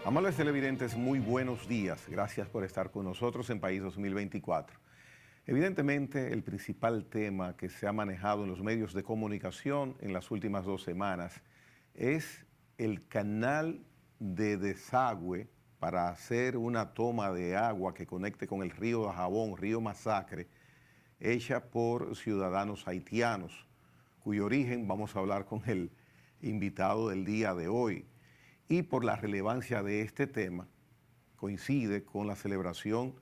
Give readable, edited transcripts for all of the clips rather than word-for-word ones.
Amables televidentes, muy buenos días. Gracias por estar con nosotros en País 2024. Evidentemente, el principal tema que se ha manejado en los medios de comunicación en las últimas 2 semanas es el canal de desagüe para hacer una toma de agua que conecte con el río Dajabón, río Masacre, hecha por ciudadanos haitianos, cuyo origen vamos a hablar con el invitado del día de hoy. Y por la relevancia de este tema, coincide con la celebración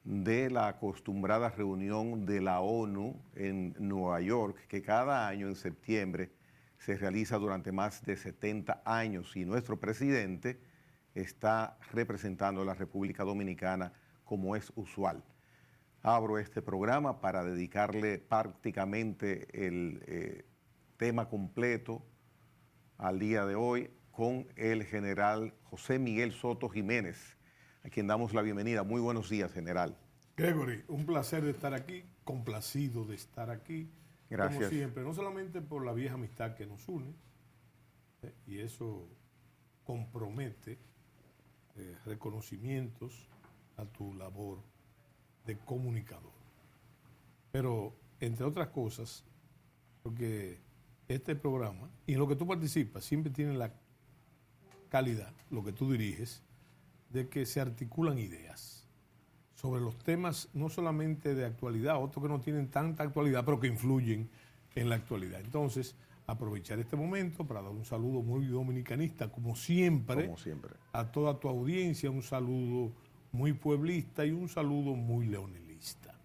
de la acostumbrada reunión de la ONU en Nueva York, que cada año en septiembre se realiza durante más de 70 años y nuestro presidente está representando a la República Dominicana como es usual. Abro este programa para dedicarle prácticamente el tema completo al día de hoy con el general José Miguel Soto Jiménez, a quien damos la bienvenida. Muy buenos días, general. Gregory, un placer de estar aquí, complacido de estar aquí. Gracias. Como siempre, no solamente por la vieja amistad que nos une, y eso compromete reconocimientos a tu labor de comunicador. Pero, entre otras cosas, porque este programa, y en lo que tú participas, siempre tiene la calidad, lo que tú diriges, de que se articulan ideas sobre los temas no solamente de actualidad, otros que no tienen tanta actualidad, pero que influyen en la actualidad. Entonces, aprovechar este momento para dar un saludo muy dominicanista, como siempre, a toda tu audiencia, un saludo muy pueblista y un saludo muy leonelista.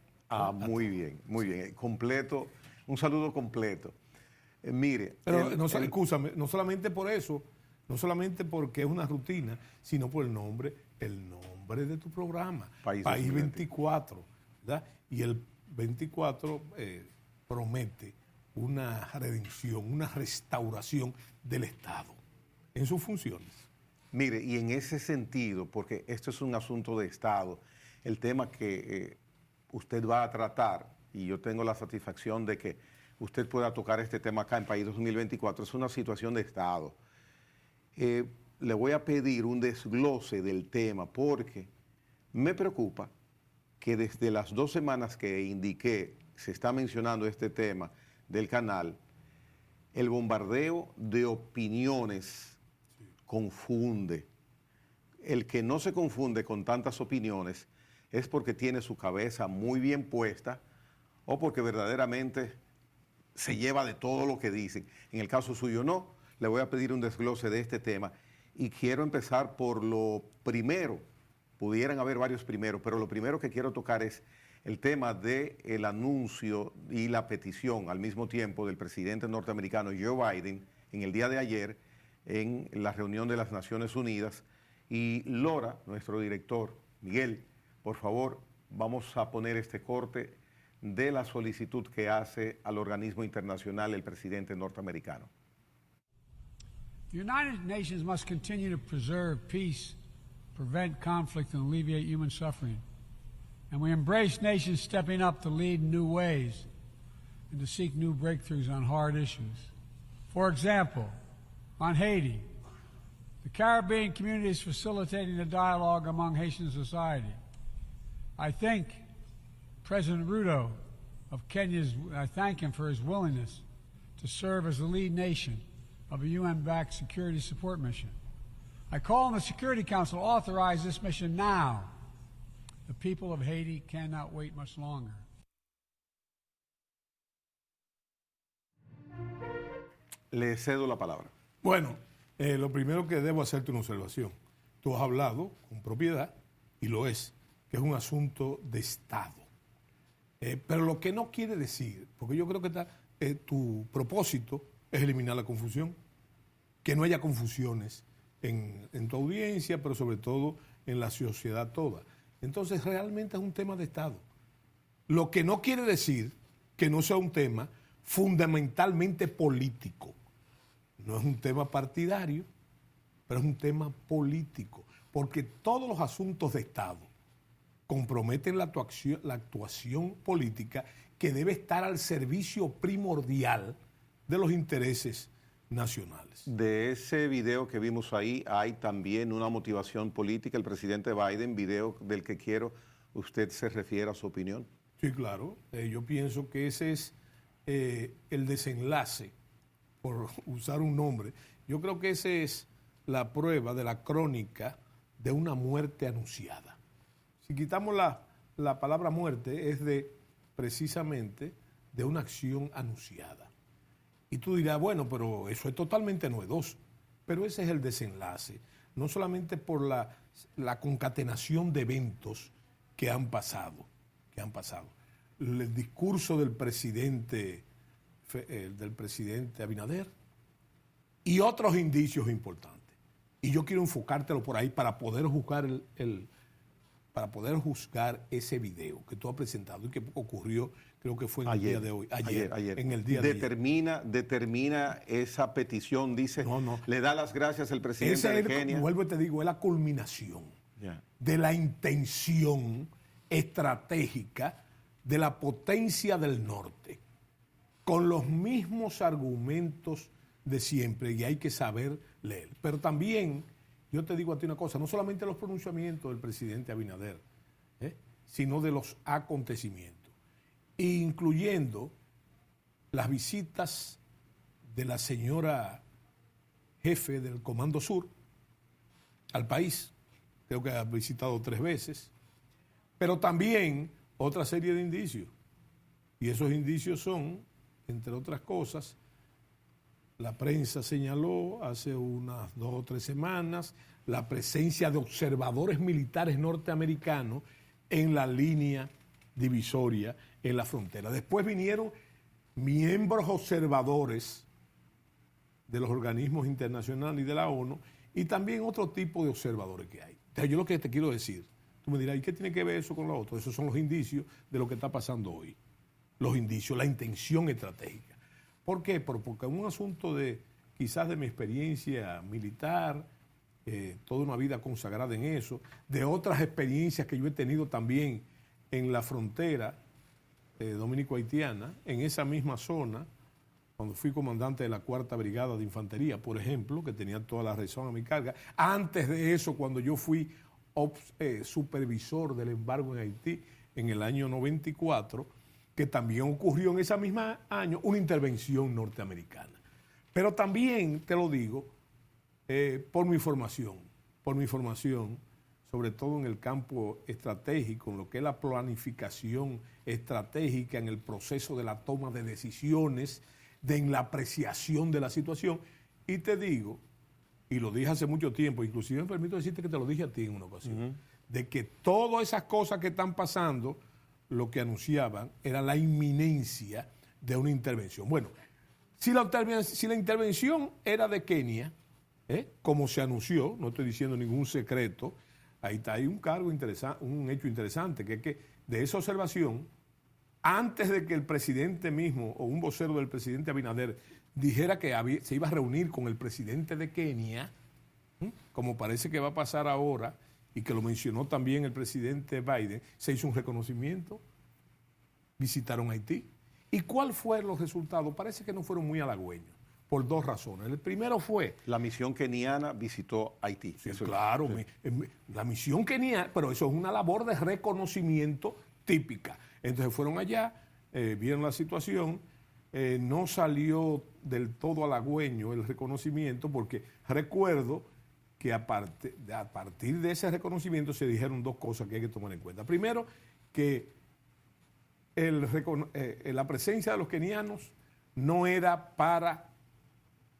Muy bien, completo, un saludo completo. Mire. Pero escúchame, no solamente por eso, no solamente porque es una rutina, sino por el nombre de tu programa, País 24, ¿verdad? Y el 24 promete una redención, una restauración del Estado en sus funciones. Mire, y en ese sentido, porque esto es un asunto de Estado, el tema que usted va a tratar, y yo tengo la satisfacción de que usted pueda tocar este tema acá en País 2024, es una situación de Estado. Le voy a pedir un desglose del tema porque me preocupa que desde las 2 semanas que indiqué se está mencionando este tema del canal, el bombardeo de opiniones confunde. El que no se confunde con tantas opiniones es porque tiene su cabeza muy bien puesta o porque verdaderamente se lleva de todo lo que dicen. En el caso suyo no. Le voy a pedir un desglose de este tema y quiero empezar por lo primero. Pudieran haber varios primeros, pero lo primero que quiero tocar es el tema del anuncio y la petición al mismo tiempo del presidente norteamericano Joe Biden en el día de ayer en la reunión de las Naciones Unidas. Y Lora, nuestro director, Miguel, por favor, vamos a poner este corte de la solicitud que hace al organismo internacional el presidente norteamericano. The United Nations must continue to preserve peace, prevent conflict, and alleviate human suffering. And we embrace nations stepping up to lead in new ways and to seek new breakthroughs on hard issues. For example, on Haiti, the Caribbean community is facilitating a dialogue among Haitian society. I thank President Ruto of Kenya. I thank him for his willingness to serve as the lead nation of a UN-backed security support mission. I call on the Security Council to authorize this mission now. The people of Haiti cannot wait much longer. Le cedo la palabra. Bueno, lo primero que debo hacerte una observación. Tú has hablado con propiedad, y lo es, que es un asunto de Estado. Pero lo que no quiere decir, porque yo creo que tu propósito es eliminar la confusión, que no haya confusiones en tu audiencia, pero sobre todo en la sociedad toda. Entonces realmente es un tema de Estado. Lo que no quiere decir que no sea un tema fundamentalmente político. No es un tema partidario, pero es un tema político, porque todos los asuntos de Estado comprometen la actuación política que debe estar al servicio primordial de los intereses nacionales. De ese video que vimos ahí, hay también una motivación política. El presidente Biden, video del que quiero, ¿usted se refiere a su opinión? Sí, claro. Yo pienso que ese es el desenlace, por usar un nombre. Yo creo que esa es la prueba de la crónica de una muerte anunciada. Si quitamos la palabra muerte, es precisamente de una acción anunciada. Y tú dirás, bueno, pero eso es totalmente novedoso. Pero ese es el desenlace, no solamente por la concatenación de eventos que han pasado. El discurso del presidente Abinader y otros indicios importantes. Y yo quiero enfocártelo por ahí para poder juzgar para poder juzgar ese video que tú has presentado y que ocurrió, creo que fue en el día de hoy. Ayer. En el día de ayer. Determina esa petición, dice, No. le da las gracias al presidente de Kenia. Vuelvo y te digo, es la culminación de la intención estratégica de la potencia del norte, con los mismos argumentos de siempre, y hay que saber leer. Pero también, yo te digo a ti una cosa, no solamente los pronunciamientos del presidente Abinader, sino de los acontecimientos, incluyendo las visitas de la señora jefe del Comando Sur al país, creo que ha visitado 3 veces, pero también otra serie de indicios. Y esos indicios son, entre otras cosas, la prensa señaló hace unas 2 o 3 semanas la presencia de observadores militares norteamericanos en la línea divisoria en la frontera. Después vinieron miembros observadores de los organismos internacionales y de la ONU y también otro tipo de observadores que hay. Entonces, yo lo que te quiero decir, tú me dirás, ¿y qué tiene que ver eso con lo otro? Esos son los indicios de lo que está pasando hoy. Los indicios, la intención estratégica. ¿Por qué? Porque es un asunto quizás de mi experiencia militar, toda una vida consagrada en eso, de otras experiencias que yo he tenido también en la frontera dominico-haitiana, en esa misma zona, cuando fui comandante de la 4ª Brigada de Infantería, por ejemplo, que tenía toda la razón a mi carga. Antes de eso, cuando yo fui supervisor del embargo en Haití en el año 94, que también ocurrió en ese mismo año una intervención norteamericana. Pero también, te lo digo, por mi formación, sobre todo en el campo estratégico, en lo que es la planificación estratégica, en el proceso de la toma de decisiones, en la apreciación de la situación. Y te digo, y lo dije hace mucho tiempo, inclusive me permito decirte que te lo dije a ti en una ocasión, de que todas esas cosas que están pasando, lo que anunciaban era la inminencia de una intervención. Bueno, si la intervención era de Kenia, como se anunció, no estoy diciendo ningún secreto, ahí está, hay un hecho interesante, que es que de esa observación, antes de que el presidente mismo o un vocero del presidente Abinader dijera que se iba a reunir con el presidente de Kenia, como parece que va a pasar ahora, y que lo mencionó también el presidente Biden, se hizo un reconocimiento, visitaron Haití. ¿Y cuáles fueron los resultados? Parece que no fueron muy halagüeños, por 2 razones. El primero fue... La misión keniana visitó Haití. Sí, claro, la misión keniana, pero eso es una labor de reconocimiento típica. Entonces fueron allá, vieron la situación, no salió del todo halagüeño el reconocimiento, porque recuerdo que a partir de ese reconocimiento se dijeron 2 cosas que hay que tomar en cuenta. Primero, que la presencia de los kenianos no era para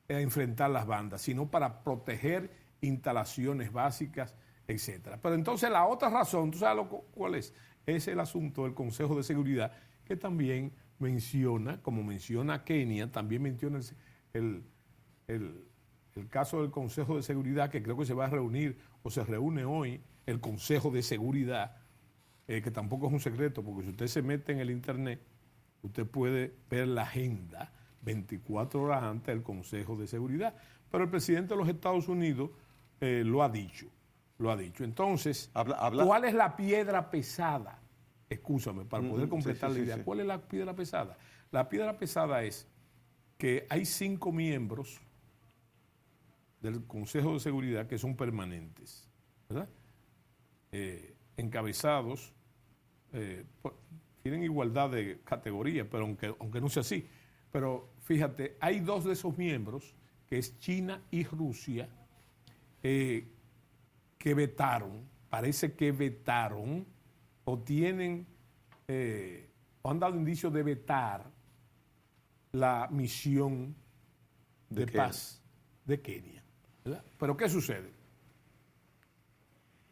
enfrentar las bandas, sino para proteger instalaciones básicas, etc. Pero entonces la otra razón, ¿tú sabes cuál es? Es el asunto del Consejo de Seguridad, que también menciona, como menciona Kenia, también menciona el caso del Consejo de Seguridad, que creo que se va a reunir o se reúne hoy, el Consejo de Seguridad, que tampoco es un secreto, porque si usted se mete en el internet, usted puede ver la agenda 24 horas antes del Consejo de Seguridad. Pero el presidente de los Estados Unidos lo ha dicho. Entonces, ¿cuál es la piedra pesada? Escúchame, para poder completar la idea. ¿Cuál es la piedra pesada? La piedra pesada es que hay 5 miembros del Consejo de Seguridad que son permanentes, ¿verdad? Encabezados, tienen igualdad de categoría, pero aunque no sea así. Pero fíjate, hay dos de esos miembros, que es China y Rusia, que vetaron, parece que vetaron, o tienen, o han dado indicios de vetar la misión de paz de Kenia, ¿verdad? Pero ¿qué sucede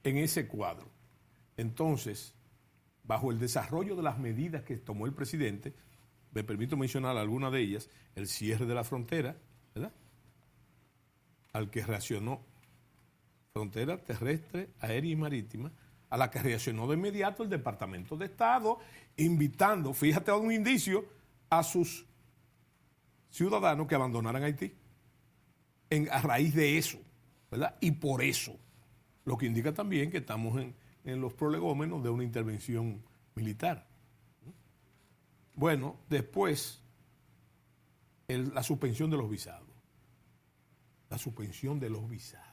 en ese cuadro? Entonces, bajo el desarrollo de las medidas que tomó el presidente, me permito mencionar algunas de ellas: el cierre de la frontera, ¿verdad?, al que reaccionó, frontera terrestre, aérea y marítima, a la que reaccionó de inmediato el Departamento de Estado, invitando, fíjate, a un indicio, a sus ciudadanos que abandonaran Haití, a raíz de eso, ¿verdad? Y por eso, lo que indica también que estamos en los prolegómenos de una intervención militar. Bueno, después, la suspensión de los visados. La suspensión de los visados.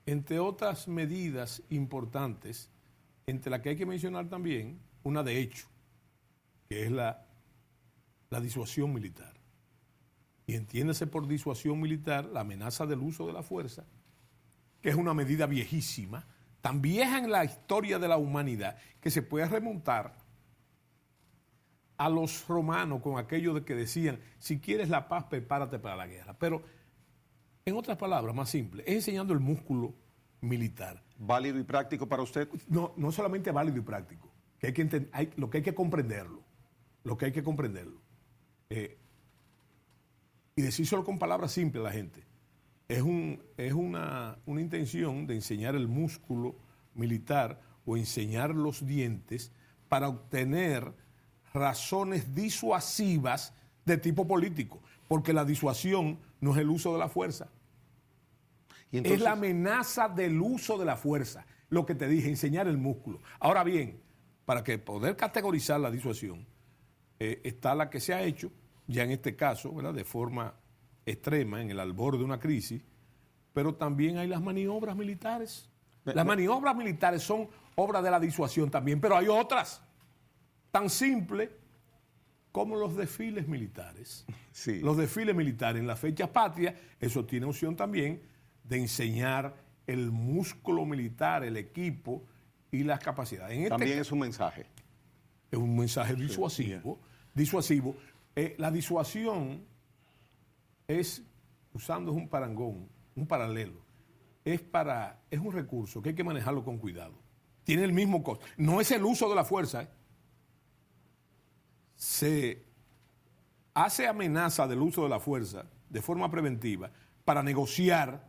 Entre otras medidas importantes, entre las que hay que mencionar también, una de hecho, que es la disuasión militar. Y entiéndase por disuasión militar la amenaza del uso de la fuerza, que es una medida viejísima, tan vieja en la historia de la humanidad, que se puede remontar a los romanos con aquello de que decían: si quieres la paz, prepárate para la guerra. Pero, en otras palabras, más simple, es enseñando el músculo militar. ¿Válido y práctico para usted? No solamente válido y práctico, que lo que hay que comprenderlo. Lo que hay que comprenderlo. Y decírselo con palabras simples a la gente. Es una intención de enseñar el músculo militar o enseñar los dientes para obtener razones disuasivas de tipo político, porque la disuasión no es el uso de la fuerza. ¿Y entonces? Es la amenaza del uso de la fuerza, lo que te dije, enseñar el músculo. Ahora bien, para que poder categorizar la disuasión, está la que se ha hecho, ya en este caso, ¿verdad?, de forma extrema, en el albor de una crisis, pero también hay las maniobras militares. Las maniobras militares son obra de la disuasión también, pero hay otras tan simples como los desfiles militares. Sí. Los desfiles militares en las fechas patrias, eso tiene opción también de enseñar el músculo militar, el equipo y las capacidades. También es un mensaje. Es un mensaje disuasivo. Sí. Disuasivo. La disuasión es, usando un parangón, un paralelo, es un recurso que hay que manejarlo con cuidado. Tiene el mismo costo. No es el uso de la fuerza. Se hace amenaza del uso de la fuerza de forma preventiva para negociar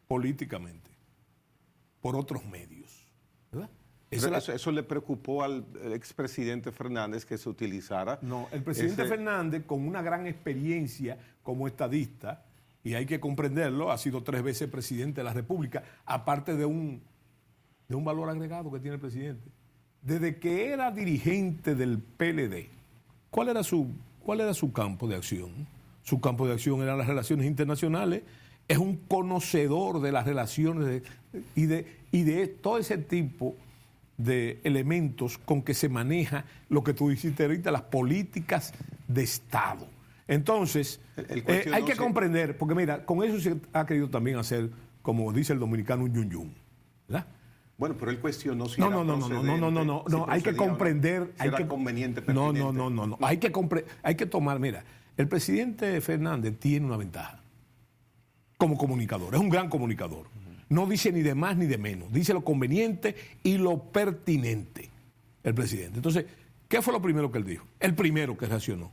políticamente por otros medios, ¿verdad? Eso le preocupó al expresidente Fernández, que se utilizara. No, el presidente Fernández, con una gran experiencia como estadista, y hay que comprenderlo, ha sido 3 veces presidente de la República, aparte de un valor agregado que tiene el presidente. Desde que era dirigente del PLD, ¿cuál era su campo de acción? Su campo de acción eran las relaciones internacionales. Es un conocedor de las relaciones y de todo ese tipo de elementos con que se maneja lo que tú dijiste ahorita, las políticas de Estado. Entonces, hay que comprender, porque mira, con eso se ha querido también hacer, como dice el dominicano, un yun-yun, ¿verdad? Bueno, pero él cuestionó si no, hay que comprender. Si era conveniente, pertinente. No. Hay que tomar, mira, el presidente Fernández tiene una ventaja como comunicador, es un gran comunicador. No dice ni de más ni de menos, dice lo conveniente y lo pertinente, el presidente. Entonces, ¿qué fue lo primero que él dijo? El primero que reaccionó.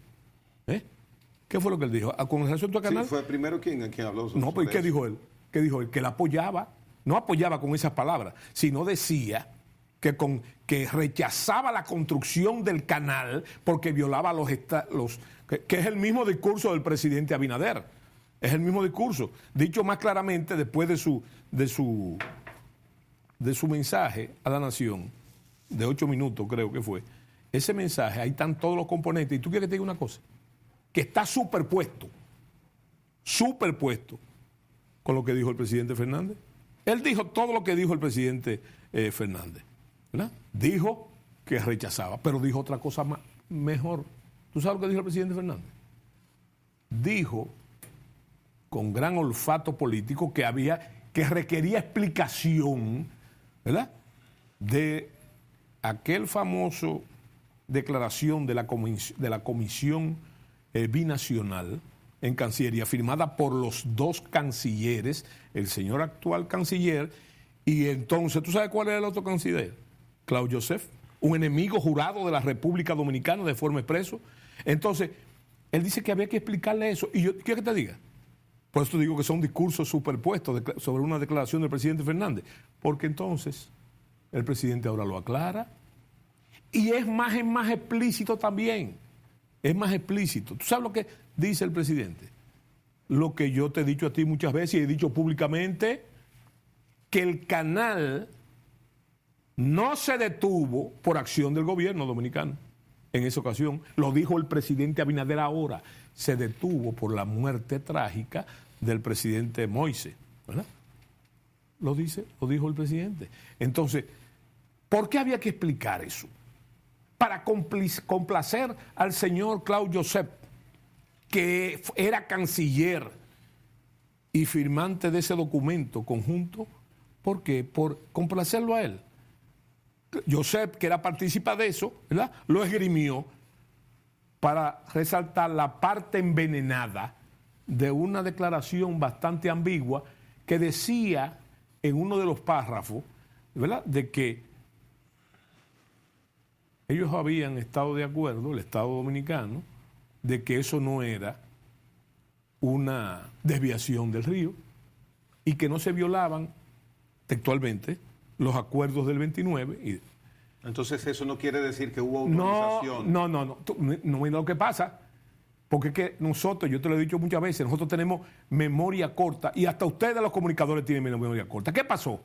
¿Qué fue lo que él dijo? ¿Con relación a tu canal? Sí, fue el primero quien habló sobre No, pues ¿qué dijo él? ¿Qué dijo él? Que la apoyaba. No apoyaba con esas palabras, sino decía que rechazaba la construcción del canal porque violaba que es el mismo discurso del presidente Abinader. Es el mismo discurso. Dicho más claramente después de su mensaje a la nación, de 8 minutos creo que fue, ese mensaje, ahí están todos los componentes. Y tú quieres que te diga una cosa, que está superpuesto superpuesto con lo que dijo el presidente Fernández. Él dijo todo lo que dijo el presidente Fernández, ¿verdad? Dijo que rechazaba, pero dijo otra cosa mejor. ¿Tú sabes lo que dijo el presidente Fernández? Dijo, con gran olfato político, que requería explicación, ¿verdad?, de aquel famoso declaración de la comisión binacional en Cancillería, firmada por los dos cancilleres, el señor actual canciller, y entonces, ¿tú sabes cuál era el otro canciller? Claudio Joseph, un enemigo jurado de la República Dominicana de forma expreso. Entonces, él dice que había que explicarle eso. Y yo, ¿qué quieres que te diga? Por eso digo que son discursos superpuestos sobre una declaración del presidente Fernández. Porque entonces, el presidente ahora lo aclara. Y es más explícito también. Es más explícito. ¿Tú sabes lo que dice el presidente? Lo que yo te he dicho a ti muchas veces y he dicho públicamente, que el canal no se detuvo por acción del gobierno dominicano. En esa ocasión, lo dijo el presidente Abinader ahora, se detuvo por la muerte trágica del presidente Moise, ¿verdad? Lo dijo el presidente. Entonces, ¿por qué había que explicar eso? Para complacer al señor Claudio Joseph, que era canciller y firmante de ese documento conjunto. ¿Por qué? Por complacerlo a él. Joseph, que era partícipe de eso, ¿verdad?, lo esgrimió para resaltar la parte envenenada de una declaración bastante ambigua que decía en uno de los párrafos, ¿verdad?, de que ellos habían estado de acuerdo, el Estado Dominicano, de que eso no era una desviación del río y que no se violaban textualmente los acuerdos del 29. Entonces eso no quiere decir que hubo autorización. No. No mira lo que pasa, porque es que nosotros, yo te lo he dicho muchas veces, nosotros tenemos memoria corta y hasta ustedes los comunicadores tienen memoria corta. ¿Qué pasó?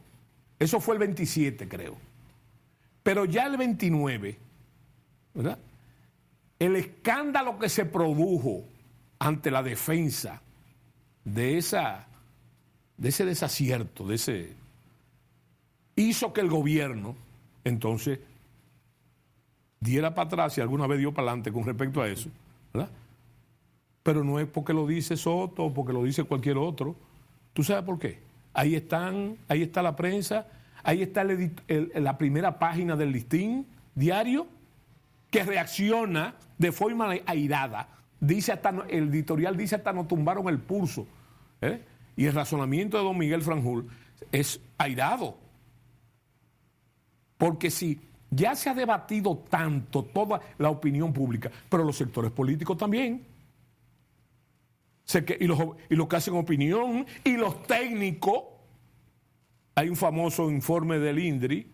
Eso fue el 27, creo. Pero ya el 29, ¿verdad?, el escándalo que se produjo ante la defensa de ese desacierto, hizo que el gobierno entonces diera para atrás, si alguna vez dio para adelante con respecto a eso, ¿verdad? Pero no es porque lo dice Soto o porque lo dice cualquier otro. ¿Tú sabes por qué? Ahí está la prensa, ahí está la primera página del Listín Diario, que reacciona de forma airada. Dice el editorial dice hasta nos tumbaron el pulso. Y el razonamiento de don Miguel Franjul es airado. Porque si ya se ha debatido tanto toda la opinión pública, pero los sectores políticos también, y los que hacen opinión, y los técnicos, hay un famoso informe del INDRI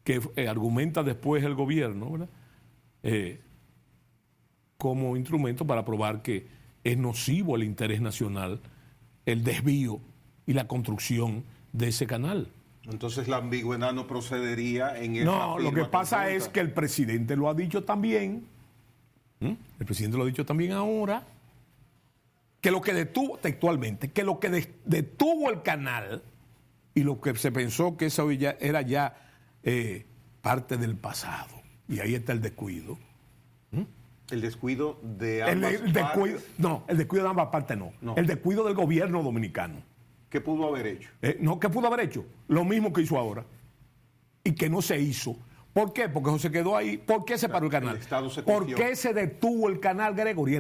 que argumenta después el gobierno, ¿verdad?, como instrumento para probar que es nocivo al interés nacional el desvío y la construcción de ese canal. Entonces la ambigüedad no procedería en esa No, lo que pasa conjunta. es que el presidente lo ha dicho también, el presidente lo ha dicho también ahora, que lo que detuvo textualmente, que lo que detuvo el canal y lo que se pensó que eso ya era ya parte del pasado. Y ahí está el descuido. El descuido de ambas partes. No, el descuido de ambas partes no. El descuido del gobierno dominicano. ¿Qué pudo haber hecho? ¿Qué pudo haber hecho? Lo mismo que hizo ahora. Y que no se hizo. ¿Por qué? Porque eso se quedó ahí. ¿Por qué se paró el canal? El Estado se ¿Por confió. qué se detuvo el canal, Gregory?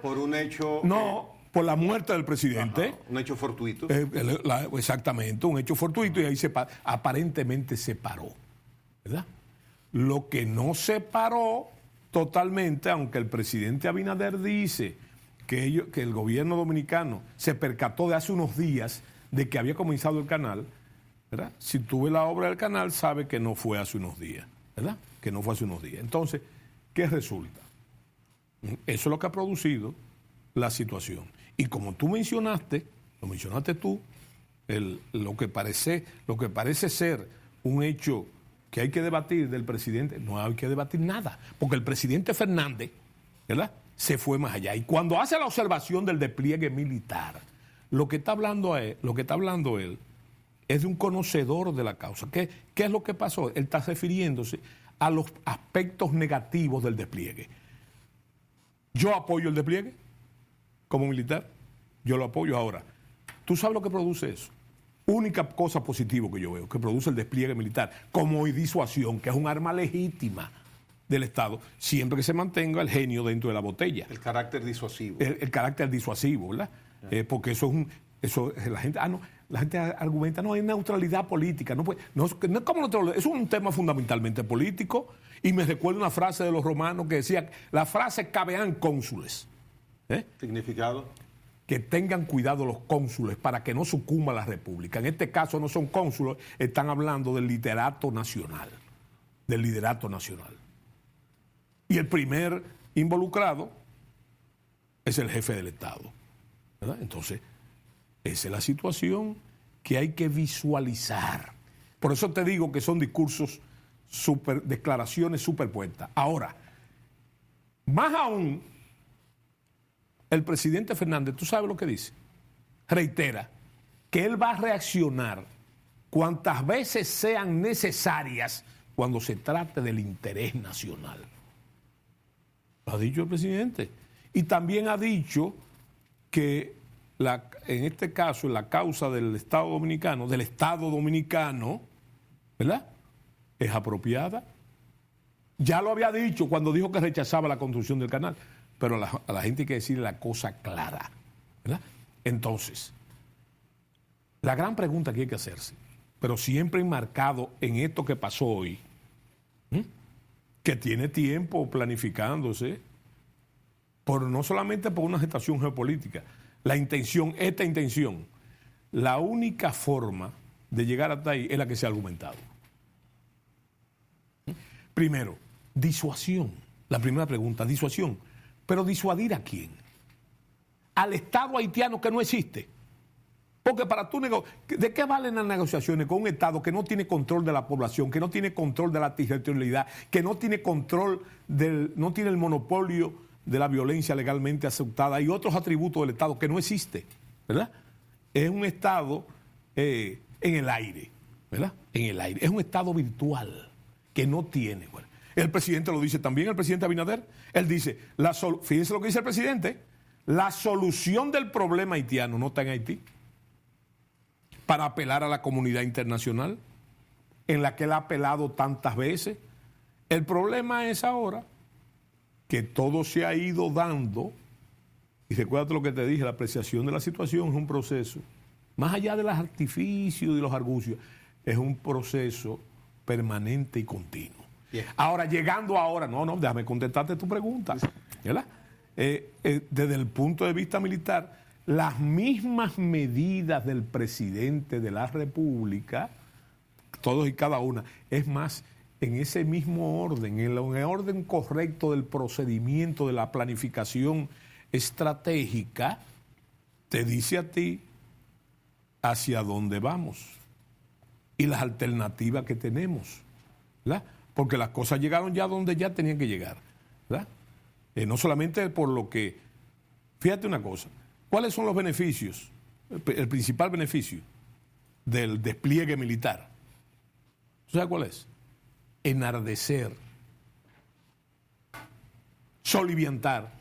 Por un hecho... No, por la muerte del presidente. Ajá, un hecho fortuito. Exactamente, un hecho fortuito, y ahí aparentemente se paró, ¿verdad? Lo que no se paró totalmente, aunque el presidente Abinader dice que el gobierno dominicano se percató de hace unos días de que había comenzado el canal, ¿verdad? Si tú ves la obra del canal, sabe que no fue hace unos días, ¿verdad? Que no fue hace unos días. Entonces, ¿qué resulta? Eso es lo que ha producido la situación. Y como tú mencionaste, lo mencionaste tú, lo que parece ser un hecho que hay que debatir del presidente, no hay que debatir nada, porque el presidente Fernández, ¿verdad?, se fue más allá. Y cuando hace la observación del despliegue militar, lo que está hablando él es de un conocedor de la causa. ¿Qué es lo que pasó? Él está refiriéndose a los aspectos negativos del despliegue. Yo apoyo el despliegue como militar, yo lo apoyo ahora. ¿Tú sabes lo que produce eso? Única cosa positiva que yo veo, que produce el despliegue militar, como disuasión, que es un arma legítima del Estado, siempre que se mantenga el genio dentro de la botella. El carácter disuasivo. El carácter disuasivo, ¿verdad? Porque eso es la gente argumenta, no hay neutralidad política, no es como neutralidad, es un tema fundamentalmente político, y me recuerdo una frase de los romanos que decía, la frase cavean cónsules. ¿Significado? Que tengan cuidado los cónsules para que no sucumba la república. En este caso no son cónsules, están hablando del liderato nacional. Del liderato nacional. Y el primer involucrado es el jefe del Estado, ¿verdad? Entonces, esa es la situación que hay que visualizar. Por eso te digo que son discursos, declaraciones superpuestas. Ahora, más aún, el presidente Fernández, ¿tú sabes lo que dice? Reitera que él va a reaccionar cuantas veces sean necesarias cuando se trate del interés nacional. Lo ha dicho el presidente. Y también ha dicho que en este caso, la causa del Estado Dominicano, ¿verdad?, es apropiada. Ya lo había dicho cuando dijo que rechazaba la construcción del canal, pero a la gente hay que decirle la cosa clara, ¿verdad? Entonces, la gran pregunta que hay que hacerse, pero siempre enmarcado en esto que pasó hoy, que tiene tiempo planificándose, no solamente por una gestación geopolítica, esta intención, la única forma de llegar hasta ahí es la que se ha argumentado. Primero, disuasión. La primera pregunta, disuasión. ¿Pero disuadir a quién? Al Estado haitiano que no existe. Porque para tú ¿de qué valen las negociaciones con un Estado que no tiene control de la población, que no tiene control de la territorialidad, que no tiene control no tiene el monopolio de la violencia legalmente aceptada y otros atributos del Estado que no existe, ¿verdad? Es un Estado en el aire, ¿verdad? En el aire. Es un Estado virtual que no tiene. Bueno, el presidente lo dice también, el presidente Abinader. Él dice, fíjense lo que dice el presidente, la solución del problema haitiano no está en Haití, para apelar a la comunidad internacional, en la que él ha apelado tantas veces. El problema es ahora que todo se ha ido dando, y recuérdate lo que te dije, la apreciación de la situación es un proceso, más allá de los artificios y los argucios, es un proceso permanente y continuo. Bien. Ahora, déjame contestarte tu pregunta, ¿verdad? Desde el punto de vista militar, las mismas medidas del presidente de la República, todos y cada una, es más, en ese mismo orden, en el orden correcto del procedimiento de la planificación estratégica, te dice a ti hacia dónde vamos y las alternativas que tenemos, ¿verdad? Porque las cosas llegaron ya donde ya tenían que llegar, ¿verdad? No solamente por lo que... Fíjate una cosa, ¿cuáles son los beneficios? El principal beneficio del despliegue militar. ¿Sabes cuál es? Enardecer, soliviantar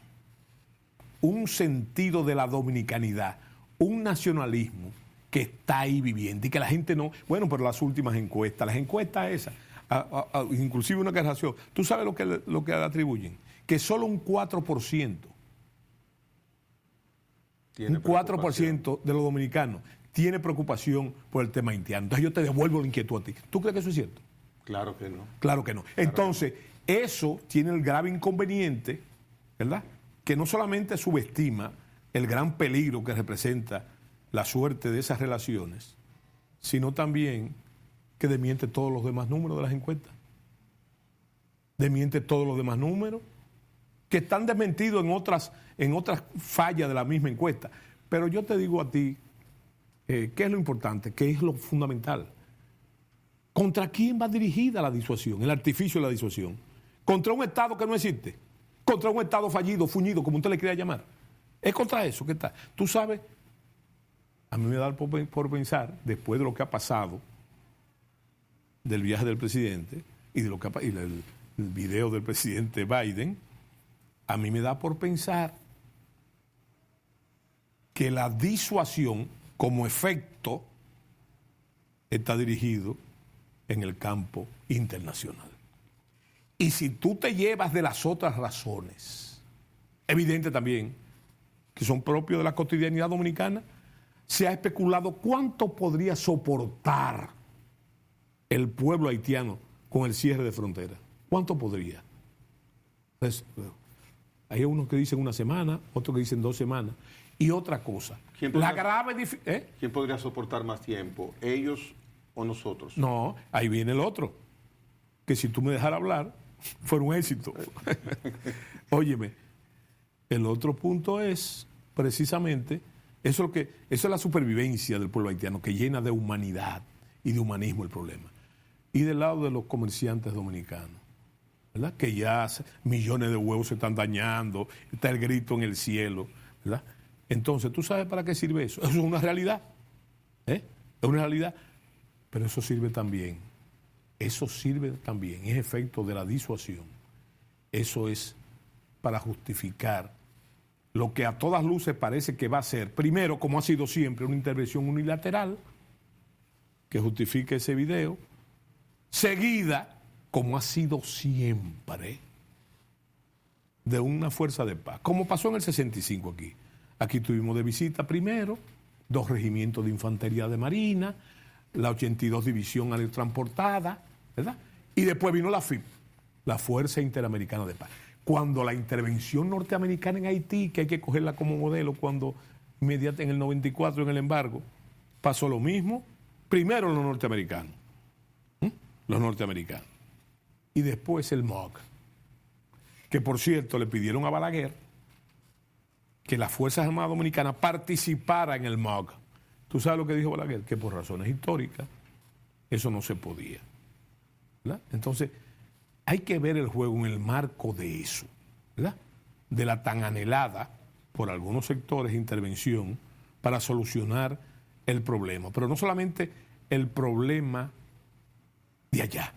un sentido de la dominicanidad, un nacionalismo que está ahí viviendo y que la gente no... Bueno, pero las últimas encuestas esas, inclusive una declaración, ¿tú sabes lo que le atribuyen? Que solo un 4%, un 4% de los dominicanos tiene preocupación por el tema haitiano. Entonces yo te devuelvo la inquietud a ti. ¿Tú crees que eso es cierto? Claro que no. Claro que no. Entonces, eso tiene el grave inconveniente, ¿verdad?, que no solamente subestima el gran peligro que representa la suerte de esas relaciones, sino también que desmiente todos los demás números de las encuestas. Desmiente todos los demás números que están desmentidos en otras fallas de la misma encuesta. Pero yo te digo a ti, ¿qué es lo importante? ¿Qué es lo fundamental? ¿Contra quién va dirigida la disuasión, el artificio de la disuasión? ¿Contra un Estado que no existe? contra un Estado fallido, fuñido, como usted le quiera llamar. Es contra eso que está. Tú sabes, a mí me da por pensar, después de lo que ha pasado, del viaje del presidente y de lo que y el video del presidente Biden, a mí me da por pensar que la disuasión como efecto está dirigido en el campo internacional. Y si tú te llevas de las otras razones, evidente también que son propios de la cotidianidad dominicana, se ha especulado cuánto podría soportar el pueblo haitiano con el cierre de fronteras. ¿Cuánto podría? Entonces, hay unos que dicen una semana, otros que dicen 2 semanas. Y otra cosa, ¿quién podría soportar más tiempo? ¿Ellos o nosotros? No, ahí viene el otro. Que si tú me dejaras hablar, fuera un éxito. Óyeme, el otro punto es precisamente, eso es la supervivencia del pueblo haitiano, que llena de humanidad y de humanismo el problema. Y del lado de los comerciantes dominicanos, ¿verdad? Que ya millones de huevos se están dañando, está el grito en el cielo, ¿verdad? Entonces, ¿tú sabes para qué sirve eso? Eso es una realidad, es una realidad, pero eso sirve también, es efecto de la disuasión, eso es para justificar lo que a todas luces parece que va a ser, primero, como ha sido siempre, una intervención unilateral que justifique ese video, seguida, como ha sido siempre, de una fuerza de paz, como pasó en el 65 aquí. Aquí tuvimos de visita primero 2 regimientos de infantería de marina, la 82 División Aerotransportada, ¿verdad? Y después vino la FIP, la Fuerza Interamericana de Paz. Cuando la intervención norteamericana en Haití, que hay que cogerla como modelo, cuando inmediatamente en el 94 en el embargo, pasó lo mismo, primero los norteamericanos, y después el MOG, que por cierto le pidieron a Balaguer que las Fuerzas Armadas Dominicanas participaran en el MOG. ¿Tú sabes lo que dijo Balaguer? Que por razones históricas eso no se podía, ¿verdad? Entonces, hay que ver el juego en el marco de eso, ¿verdad? De la tan anhelada, por algunos sectores, intervención para solucionar el problema. Pero no solamente el problema de allá,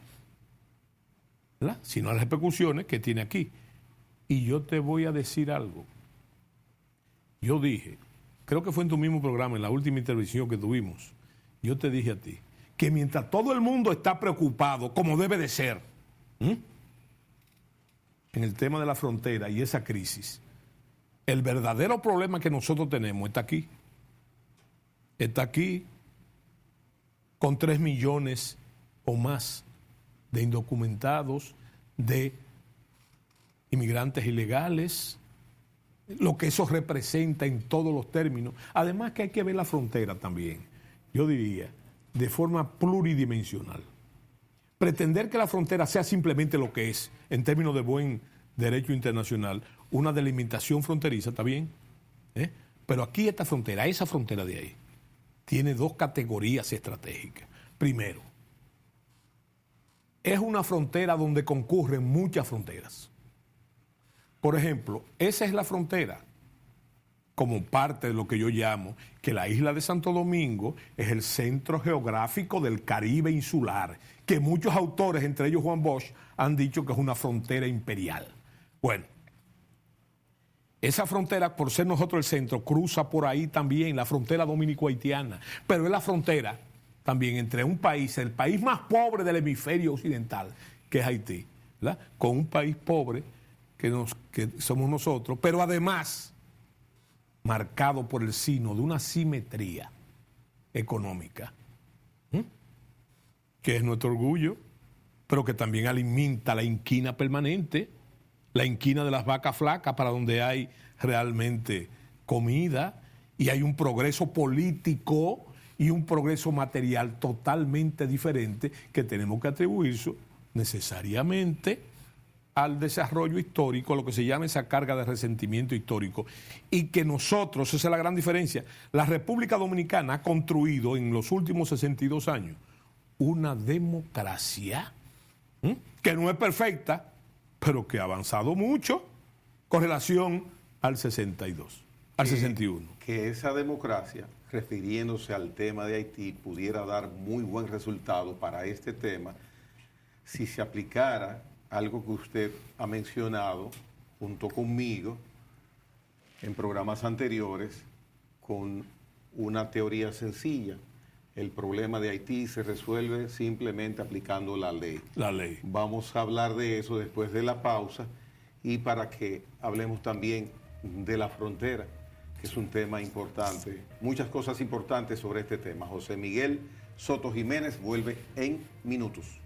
¿verdad? Sino las repercusiones que tiene aquí. Y yo te voy a decir algo. Yo dije, creo que fue en tu mismo programa, en la última intervención que tuvimos, yo te dije a ti, que mientras todo el mundo está preocupado, como debe de ser, en el tema de la frontera y esa crisis, el verdadero problema que nosotros tenemos está aquí. Está aquí con 3 millones o más de indocumentados, de inmigrantes ilegales, lo que eso representa en todos los términos. Además que hay que ver la frontera también, yo diría, de forma pluridimensional. Pretender que la frontera sea simplemente lo que es, en términos de buen derecho internacional, una delimitación fronteriza, ¿está bien? Pero aquí esta frontera, esa frontera de ahí, tiene 2 categorías estratégicas. Primero, es una frontera donde concurren muchas fronteras. Por ejemplo, esa es la frontera, como parte de lo que yo llamo que la isla de Santo Domingo es el centro geográfico del Caribe insular, que muchos autores, entre ellos Juan Bosch, han dicho que es una frontera imperial. Bueno, esa frontera, por ser nosotros el centro, cruza por ahí también la frontera dominico-haitiana, pero es la frontera también entre un país, el país más pobre del hemisferio occidental, que es Haití, ¿verdad? Con un país pobre que somos nosotros, pero además marcado por el signo de una simetría económica, que es nuestro orgullo, pero que también alimenta la inquina permanente, la inquina de las vacas flacas, para donde hay realmente comida y hay un progreso político y un progreso material totalmente diferente que tenemos que atribuir necesariamente al desarrollo histórico, lo que se llama esa carga de resentimiento histórico, y que nosotros, esa es la gran diferencia, la República Dominicana ha construido en los últimos 62 años una democracia que no es perfecta, pero que ha avanzado mucho, con relación al 62, al 61. Que esa democracia, refiriéndose al tema de Haití, pudiera dar muy buen resultado para este tema si se aplicara algo que usted ha mencionado junto conmigo en programas anteriores con una teoría sencilla. El problema de Haití se resuelve simplemente aplicando la ley. La ley. Vamos a hablar de eso después de la pausa y para que hablemos también de la frontera, que es un tema importante. Muchas cosas importantes sobre este tema. José Miguel Soto Jiménez vuelve en minutos.